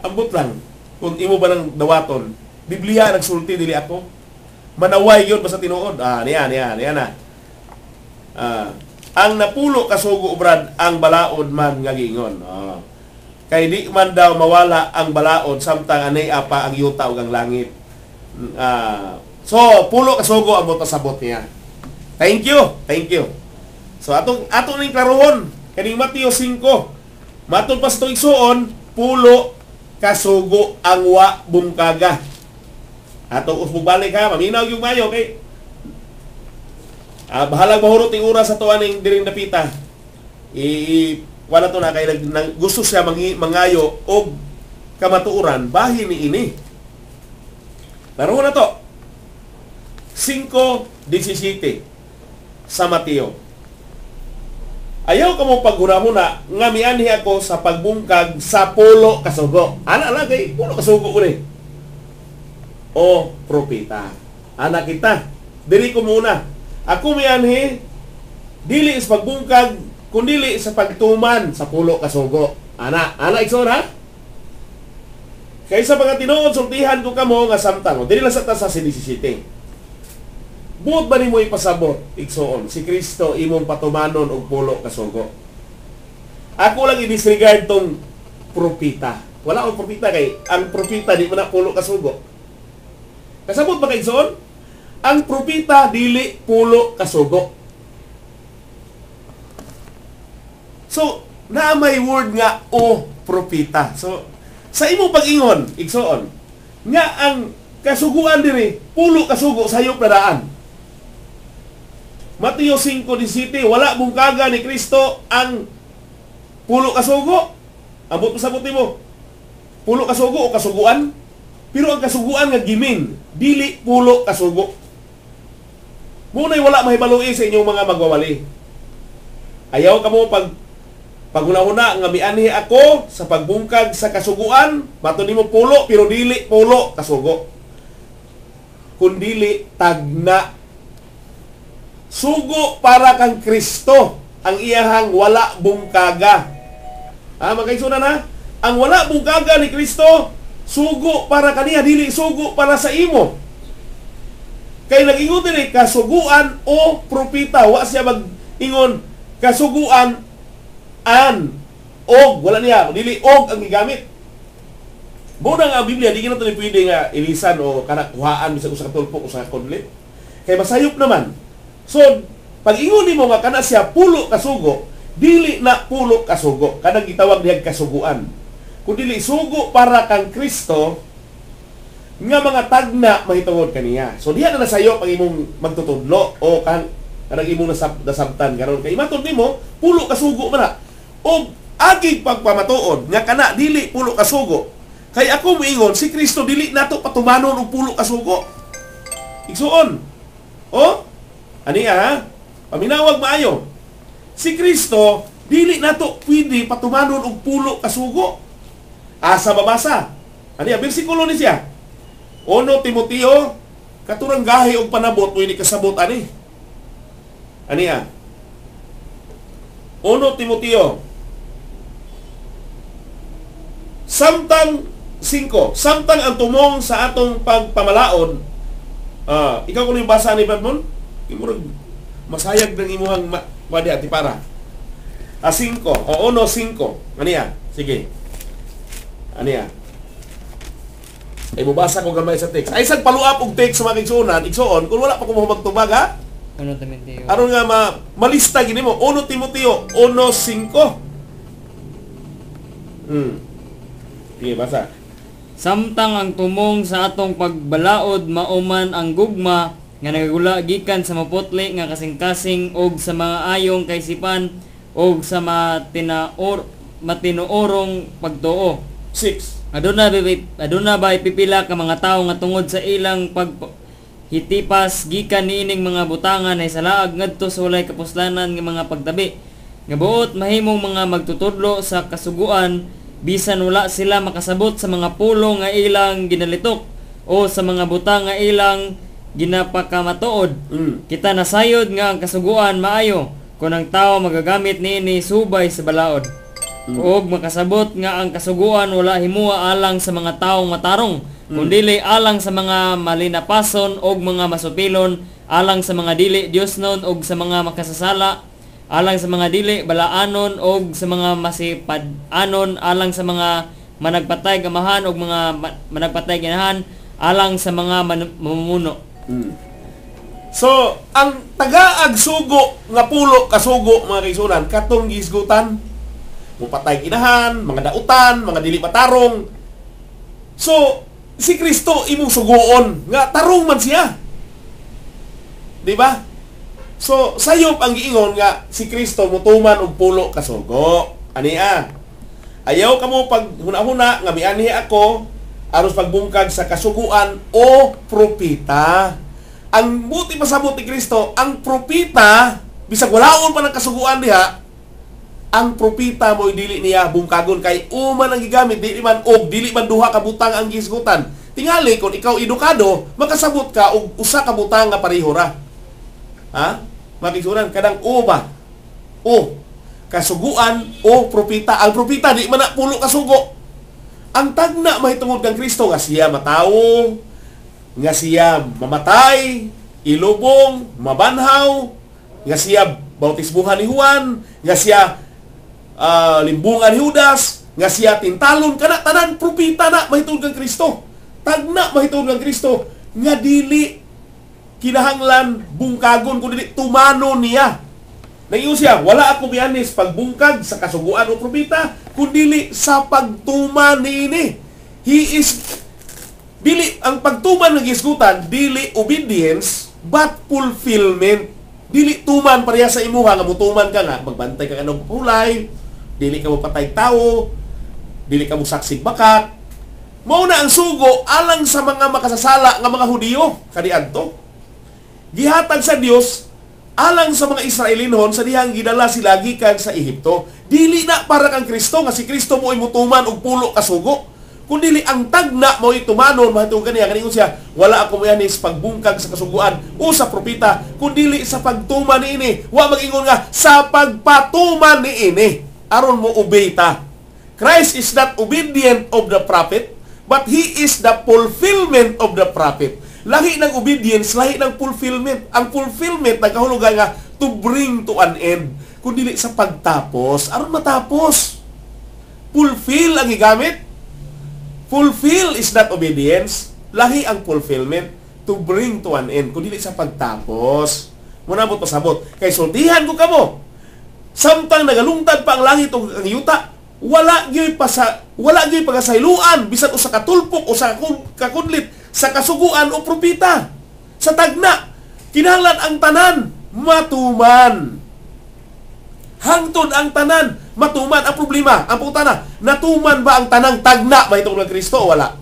ambot lang. Kung imo ba ng dawaton, Biblia nagsulti dili ako. Manaway yun basta tinuod. Niya na. Ang napulo kasugo brad ang balaod man nga gingon. Kay di man daw mawala ang balaod samtang anay apa ang yuta ug ang langit. So pulo kasugo ang motasabot niya. Thank you. So atong ning klarohon kaning Mateo 5. Matod pa sa itong igsuon, pulo kasugo ang wa bungkaga. Atong usbog-balik ha, maminaw yung mayo kay bahalang mahurot yung oras sa tuwan ng diring dapita. Wala to na kay gusto siya mangayo og kamatuoran bahin ni ini. Laro na to. 5:17 sa Mateo. Ayaw ka mo paghuna nga mianhi ako sa pagbungkag sa pulo kasugo. Ana lang kay pulo kasugo ko ni. O propeta. Ana kita. Diri ko muna. Ako mianhi dili sa pagbungkag kundi sa pagtuman sa pulo kasugo. Ana igsoon ha. Kaysa mga tinuod sultihan ko kamo nga samtang. Dili lang sa 17. Buot ba nimo ipasabot igsoon si Kristo imong patumanon og pulo kasugo? Ako lang i-disregard tong propeta. Wala akong propeta kay ang propeta di man na pulo kasugo. Kasabot ba kay igsoon? Ang propeta dili pulo kasugo. So, na may word nga o propeta. So, sa imong pag-ingon igsoon nga ang kasuguan diri pulo kasugo sayop na daan. Mateo 5:17, wala bungkaga ni Kristo ang pulo kasugo. Ambot sa buti mo. Pulo kasugo o kasuguan? Pero ang kasuguan nga gimin, dili pulo kasugo. Muna'y wala mahibaluin sa inyong mga magwawali. Ayaw ka mo paghuna-huna nga mianhi ako sa pagbungkag sa kasuguan, mato nimo pulo pero dili pulo kasugo. Kun dili tagna sugo para kang Kristo ang iyahang wala bungkaga. Magkaisunan na. Ang wala bungkaga ni Kristo, sugo para kaniya, dili sugo para sa imo. Kay nag-ingon din kasuguan o propeta. Wa siya mag-ingon kasuguan og. Wala niya. Dili og ang gigamit. Muna nga ang Biblia, di ka na ito pwede nga ilisan o kanakuhaan bisa ko sa katulpo o sa konlit. kay masayop naman. So pag ingon nimo nga kana siya pulo kasugo, dili na pulo kasugo, kanang gitawag diha kasuguan. Kun dili sugo para kang Kristo nga mga tagna mahitungod kaniya. So diha na nasayo pag imong magtutudlo o kanang imong nasabtan karon kay matod nimo pulo kasugo man na. O agig pagpamatuod nga kana dili pulo kasugo. Kay ako moingon si Kristo dili nato patumanon og pulo kasugo. Igsuon. O aniya ha? Paminawag maayo. Si Kristo dili nato pwede patumanon og pulo kasugo. Asa babasa? Aniya bersikulo ni siya. 1 Timoteo katurang gahi og panabot pwede kasabot ani. Aniya? 1 Timoteo samtang 5. Samtang ang tumong sa atong pagpamalaod. Ikaw kung yung basa ni Badmon? Imurag masayag ng imuhang wadi ati para. 5. O 1:5. Aniya? Sige. Aniya? Ay mubasa ko gamay sa text. Ay isang paluap og text sa mga igsuon kung wala pa ko magtubag ha? 1 Timoteo. Aron nga malista gini mo 1 Timoteo 1:5. Sige, basa. Samtang ang tumong sa atong pagbalaod mauman ang gugma nga nagagula gikan sa maputli nga kasing-kasing og sa mga ayong kaisipan og sa matinuorong pagtuo. 6. Aduna ba ipipila ka mga tawo nga tungod sa ilang paghitipas gikan niining mga butangan ay salaag ngadto sa walay kapuslanan nga mga pagtabi nga buot mahimong mga magtutudlo sa kasuguan bisan wala sila makasabot sa mga pulo nga ilang ginalitok o sa mga butang nga ilang ginapakamatuod. Kita nasayod nga ang kasuguan maayo kung ang tao magagamit niini subay sa balaod. Og makasabot nga ang kasuguan wala himuwa alang sa mga taong matarong, kundi alang sa mga malinapason og mga masupilon, alang sa mga dili Diosnon og sa mga makasasala, alang sa mga dili balaanon og sa mga masipad-anon, alang sa mga managpatay gamahan og mga managpatay ginahan, alang sa mga mamumuno. So, ang tagaag sugo nga pulo kasugo mga kaisunan katong gisgutan mupatay ginahan, mga dautan, mga dili patarong. So, si Kristo imong sugoon nga tarong man siya. Di ba? So, sayop ang giingon nga si Kristo mutuman og pulo kasugo. Ania? Ayaw kamo pag huna-huna nga mianhi ako aron pagbungkag sa kasuguan o propita. Ang buti pasabot ni Kristo, ang propita bisag walaon pa ng kasuguan diha, ang propita mo dili niya bungkagon kay uman ang gigamit dili man duha ka butang ang gisgutan. Tingali kung ikaw edukado, makasabot ka og usa ka butang nga pareho ra. Ha? Makisuran kadang ba? Kasuguan o propita. Ang propita di man na pulo kasugo. Ang tagna mahitungod kang Kristo nga siya matawo, nga siya mamatay, ilubong, mabanhaw, nga siya bautismuhan ni Juan, nga siya limbungan ni Judas, nga siya tintalon kana tanan propita na mahitungod kang Kristo. Tagna mahitungod kang Kristo nga dili kinahanglan bungkagon kundi tumano niya. Naingon siya, wala ako mianis pagbungkag sa kasuguan o propita kundi sa pagtuman niini. He is dili ang pagtuman ng gisgutan dili obedience but fulfillment. Dili tuman pareha sa imuha nga mutuman ka nga magbantay ka kanang hulay, dili ka mo patay tao, dili ka mo saksig bakat. Mao na ang sugo alang sa mga makasasala nga mga Hudiyo kaniadto. Gihatag sa Dios alang sa mga Israelinhon sa dihang gidala sila gikan sa Ehipto. Dili na para kang Kristo nga si Kristo mo imutuman og pulo kasugo, kundi ang tagna mo itumanon mahitungod kaniya kaningon siya, wala ako mianis pagbungkag sa kasuguan o sa propita kundi sa pagtuman niini. Wa mag-ingon nga sa pagpatuman niini aron mo obey ta. Christ is not obedient of the prophet, but He is the fulfillment of the prophet. Lahi ng obedience, lahi ng fulfillment. Ang fulfillment nagkahulugan nga to bring to an end, kundi sa pagtapos aron matapos. Fulfill ang gigamit. Fulfill is not obedience, lahi ang fulfillment. to bring to an end, kundi sa pagtapos. Muna mo pasabot. Kay sultihan ko kamo. Samtang nagalungtad pa ang langit o ang yuta, wala gyud pagasayloan bisan usa ka tulpok o sa kakudlit sa kasuguan o propita. Sa tagna, kinahanglan ang tanan matuman. Hangtod ang tanan matuman. Ang problema, ang putana, natuman ba ang tanang tagna mahitungod ng Kristo o wala?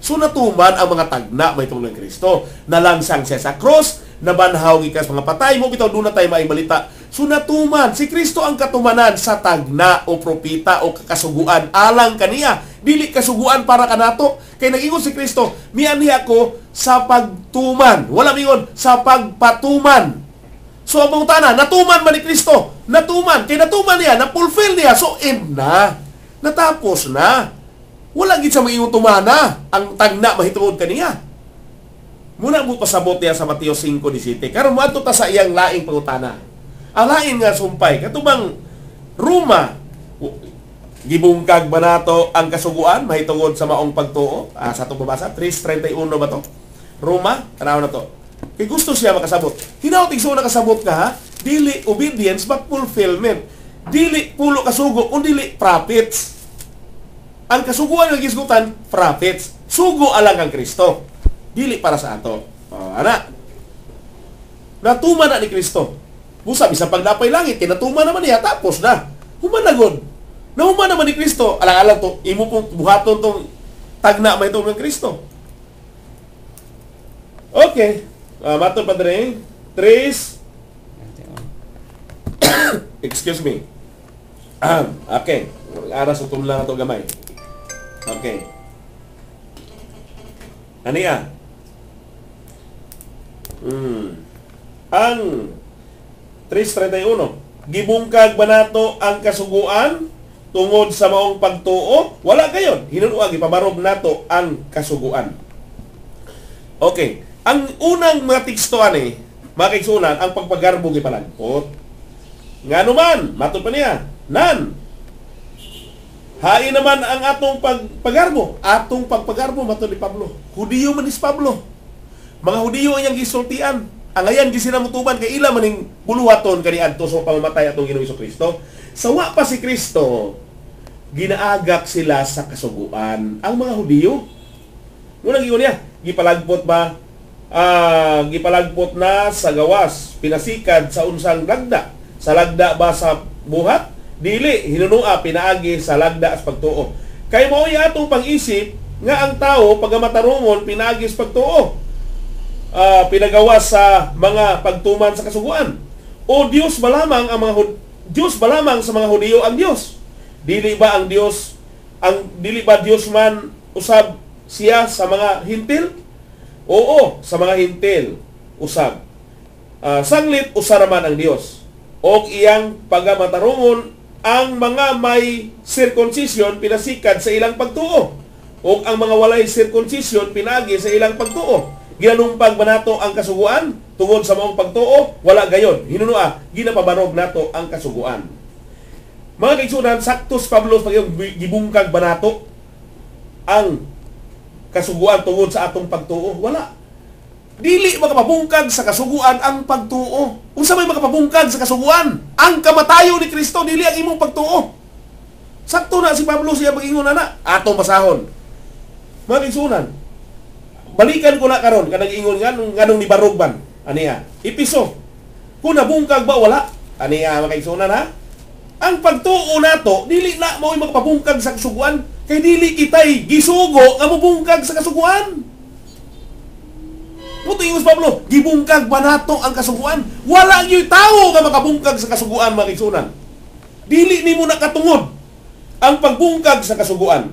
So natuman ang mga tagna mahitungod ng Kristo. Nalangsang siya sa cross, nabanhaw gikas mga patay mo, bitaw doon na tayo maibalita. So natuman, si Kristo ang katumanan sa tagna o propita o kasuguan alang kaniya. Dili kasuguan para kanato. Kay nag-ingon si Kristo, mianhi ako sa pagtuman. Wala mingon sa pagpatuman. So ang pangutana, natuman ba ni Kristo? Natuman. Kay natuman niya, na-fulfill niya. So end na. Natapos na. Wala gid sa maingon tumana ang tagna mahitungod kaniya. Muna mo pasabot niya sa Mateo 5:17. Karon moadto ta sa iyang laing pangutana. Ang lain nga sumpay, katubang Roma, gibungkag ba nato ang kasuguan mahitungod sa maong pagtuo? Sa itong babasa, 3:31 ba to? Roma, tanaw na to. Kay gusto siya makasabot. Hinaw tigso na kasabot ka ha? Dili obedience but fulfillment. Dili pulo kasugo, kundi dili profits. Ang kasuguan nga gisgutan, profits. Sugo alang kang Kristo. Dili para sa ato. Ana. Natuman na ni Kristo. Busa, bisang pagdapay langit, kinatuman naman niya, tapos na. Humanagod. Nahuman naman ni Kristo. Alang-alang to, imo pong buhaton tong tagna may itong ng Kristo. Okay. Matol pa rin. Trace. Excuse me. Okay. Aras utong lang ito gamay. Okay. Aniya? Ang 3:31. Gibungkag ba nato ang kasuguan tungod sa maong pagtuo? Wala gayon. Hinunuag, ipabarog nato ang kasuguan. Okay. Ang unang mga tekstuan mga kaigsunan, ang pagpagarbo gipalagpot. Nga naman, matod pa niya, nan. Hain naman ang atong pagpagarbo. Atong pagpagarbo, matod ni Pablo. Hudiyo man is Pablo. Mga Hudiyo ang gisultian. Ang ayan gisinamutuban kay ila maning buluhaton kaniadto sa pamamatay atong Ginoong Kristo. Sawa pa si Kristo, ginaagak sila sa kasuguan. Ang mga Hudiyo, muna giyon niya, gipalagpot ba? Gipalagpot na sa gawas, pinasikad sa unsang lagda. Sa lagda ba sa buhat? Dili, hinunua, pinaagi sa lagda as pagtuo. Kay mao'y atong pang-isip nga ang tao pagamatarungon pinaagi sa pagtuo. Pinagawas sa mga pagtuman sa kasuguan. O Diyos ba lamang Diyos ba lamang sa mga Hudiyo ang Diyos? Dili ba Diyos man usab siya sa mga hintil? Oo, sa mga hintil usab. Sanglit usara man ang Diyos. O iyang pagamatarungon ang mga may circumcision pinasikad sa ilang pagtuo. O ang mga walay circumcision pinagi sa ilang pagtuo. Ginalumpag ba nato ang kasuguan tungod sa maong pagtuo? Wala gayon. Hinunua, ginapabarog nato ang kasuguan. Mga kaigsunan, saktos Pablo pag gibungkag ba nato ang kasuguan tungod sa atong pagtuo? Wala. Dili makapabungkag sa kasuguan ang pagtuo. Unsa may makapabungkag sa kasuguan? Ang kamatayo ni Kristo, dili ang imong pagtuo. Sakto na si Pablo siya mag-ingon na atong basahon. Mga kaigsunan, balikan ko na karon kanang ingon nganong ni barugban aniya ipiso kung nabungkag ba wala aniya makaigsunan ha. Ang pagtuo nato dili na mao makapabungkag sa kasuguan kay dili kitay gisugo nga mobungkag sa kasuguan. Puto ingon Pablo, gibungkag ba nato ang kasuguan? Wala gyud tawo nga makabungkag sa kasuguan makaigsunan. Dili nimo nakatungod ang pagbungkag sa kasuguan.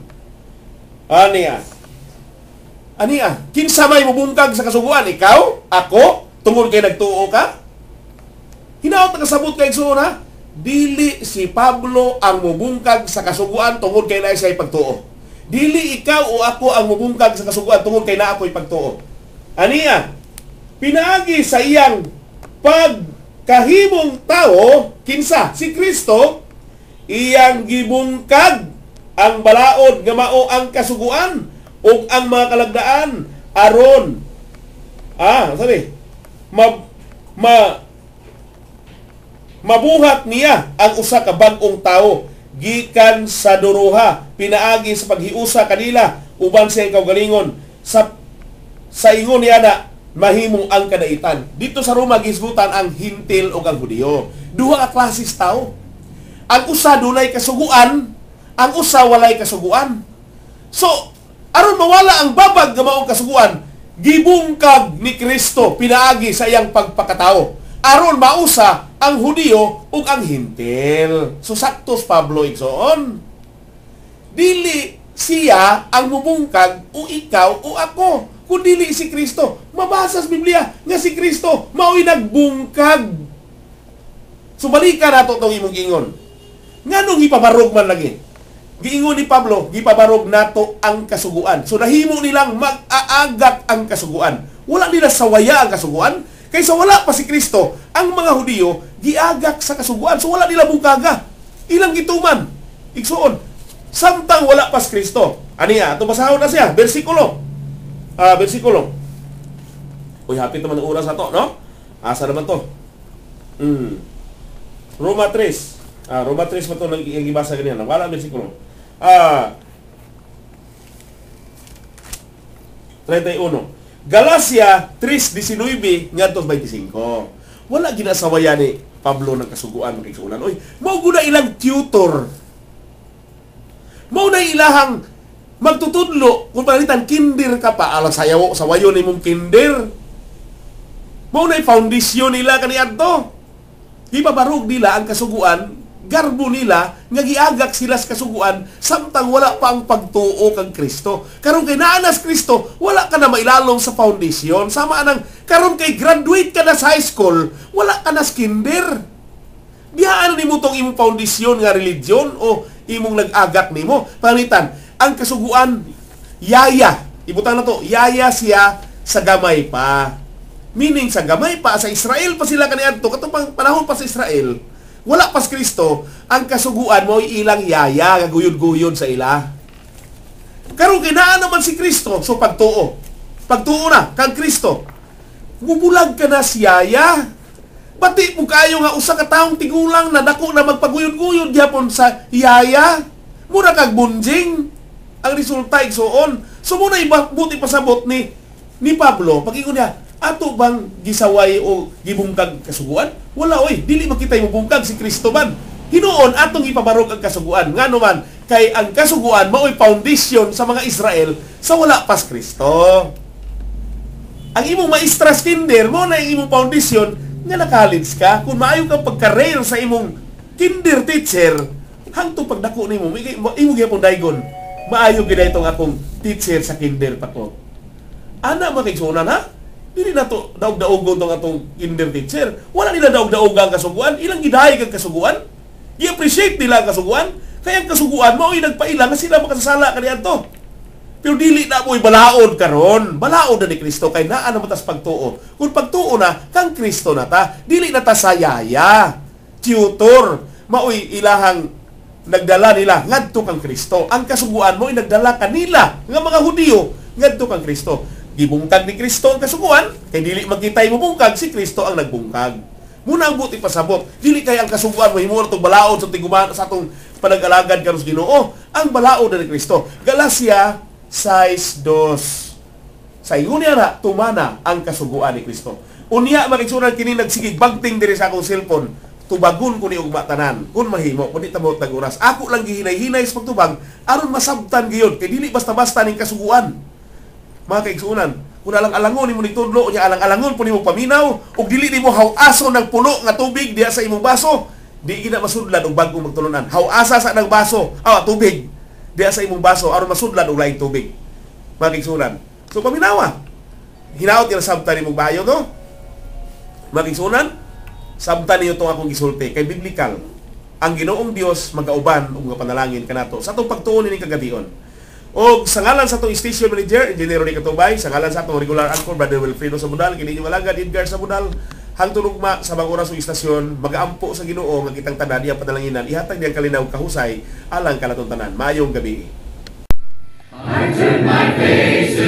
Aniya, kinsa may mabungkag sa kasuguan? Ikaw? Ako? Tungod kay nagtuo ka? Hinaot na kasabot kay Igsuna? Dili si Pablo ang mabungkag sa kasuguan tungod kay na siya ipagtuo. Dili ikaw o ako ang mabungkag sa kasuguan tungod kay na ako ipagtuo. Aniya, pinaagi sa iyang pagkahimong tao, kinsa? Si Kristo, iyang gibungkag ang balaod nga mao ang kasuguan ug ang mga kalagdaan aron Sabi, mabuhat niya ang usa ka bag-ong tawo gikan sa duruha, pinaagi sa paghiusa kanila uban sa kaugalingon sa ingon niya na mahimong ang kadaitan. Dito sa Roma gisgutan ang Hintil o ang Hudiyo. Duha ka klases tao. Ang usa dunay kasuguan, ang usa walay kasuguan. So, aron mawala ang babag nga maong kasuguan, gibungkag ni Kristo pinaagi sa iyang pagpakatao. Aron mausa ang Hudiyo ug ang Hintil. So saktos Pablo igsoon. Dili siya ang mubungkag o ikaw o ako, kung dili si Kristo. Mabasa sa Biblia nga si Kristo mao'y nagbungkag. So balikan nato itong imong gingon. Nganong ipabarog man lagi? Giingon ni Pablo, gipabarog nato ang kasuguan. So nahimo nilang mag-aagak ang kasuguan. Wala nila sawaya ang kasuguan. Kaysa wala pa si Kristo, ang mga Hudiyo giagak sa kasuguan. So wala nila bungkaga. Ilang gituman. Igsuon. Samtang wala pa si Kristo. Aniya, ito basahon na siya. Versikulo. Uy, hapit naman ang oras na to, no? Asa naman to? Roma 3. Roma 3 pa to nang ibasa ganyan. Wala ang versikulo. 31. Galacia 3:19 ngadto 25. Wala ginasawaya ni Pablo ng kasuguan ng kaigsuonan. Oy, mao guna ilang tutor. Mao na ilahang magtutudlo kung palitan kinder ka pa ala sawayo ni mong kinder. Mao na foundation nila kaniadto. Gipabarog nila ang kasuguan, garbo nila nga giagak sila sa kasuguan samtang wala pa ang pagtuo kang Kristo. Karon kay naa na Kristo, wala ka na mailalom sa foundation. Sama nang karon kay graduate ka na sa high school, wala ka na sa kinder. Biyaan nimo tong imong foundation nga religion o imong nag-agak nimo. Palitan, ang kasuguan yaya. Ibutang na to, yaya siya sa gamay pa. Meaning sa gamay pa, sa Israel pa sila kaniadto, katong panahon pa sa Israel, wala pa si Kristo, ang kasuguan mo ilang yaya, gaguyod-guyod sa ila. Karon kinaan naman si Kristo, so pagtuo na, kang Kristo, bubulag ka na si yaya. Bati mo kayo nga usa ka taong tigulang na dako na magpaguyod-guyod gyapon sa yaya. Mura kag bunjing. Ang resulta igsoon. So muna buti pasabot ni Pablo, pag-ingon niya, ato bang gisaway o gibungkag kasuguan? Wala oy, dili makita mo bungkag si Kristo man. Hinuon atong ipabarog ang kasuguan. Ngano man kay ang kasuguan mao'y foundation sa mga Israel sa wala pas Kristo. Ang imong maestras kinder mo na ang imong foundation nga na-college ka. Kung maayo kang pagkareer sa imong kinder teacher, hangtong pagdako nimo imo gyapon daygon. Maayo gid itong akong teacher sa kinder pa ko. Ana makigsunan ha? Dili na to daog-daogon tong atong kinder teacher. Wala nila daog-daogang kasuguan. Ilang gidahay kang kasuguan. I-appreciate nila ang kasuguan. Kaya ang kasuguan mo ay nagpailang nga sila makasasala kaniadto. Pero dili na mo'y balaod karon. Balaod na ni Kristo kay naa na matas pagtuo. Kung pagtuo na kang Kristo na ta, dili na ta sayaya. Tutor, mao'y ilahang nagdala nila ngadto kang Kristo. Ang kasuguan mo ay nagdala kanila nga mga Hudiyo ngadto kang Kristo. Gibungkag ni Kristo ang kasuguan, kay dili magkitay mo bungkag, si Kristo ang nagbungkag. Muna ang buti pasabot, dili kay ang kasuguan mo himo tong balaod sa tiguman sa atong panag-alagad karon sa Ginoo. Ang balaod ni Kristo. Galacia 6:2. Sa iunya na tumana ang kasuguan ni Kristo. Unya makigsunan kini nagsigig bagting diri sa akong cellphone. Tubagon ko ni ugma tanan kun mahimo kundi tabot nag oras. Ako lang gihinay-hinay sa pagtubag aron masabtan gyud kay dili basta-basta ning kasuguan. Mga kaigsunan, kung alang-alangon nimo nitudlo nya alang-alangon po nimo paminaw ug dili nimo haw-aso ng puno nga tubig diha sa imong baso, di gina masudlan og bag-ong magtulunan. Haw-asa sa nang baso, tubig diha sa imong baso aron masudlan og laing tubig. Mga kaigsunan. So paminawa. Hinaot yung sabta nimo bayo no? Mga kaigsunan, sabta niyo itong akong gisulti kay biblikal. Ang Ginoong Dios magauban og mga panalangin kanato sa atong pagtuon ni kagabion. O sa ngalan sa itong station manager, Engineer Ronnie Katubay, sa ngalan sa itong regular anchor, Brother Wilfredo Sabudal, kininyong alagad, Edgar Sabudal, hangtod ugma sa mga oras ng istasyon, mag-aampo sa Ginoo nga kitang tanan iyang panalanginan, ihatag niyang kalinaw kahusay, alang kalaton tanan. Mayong gabi. I turn my face to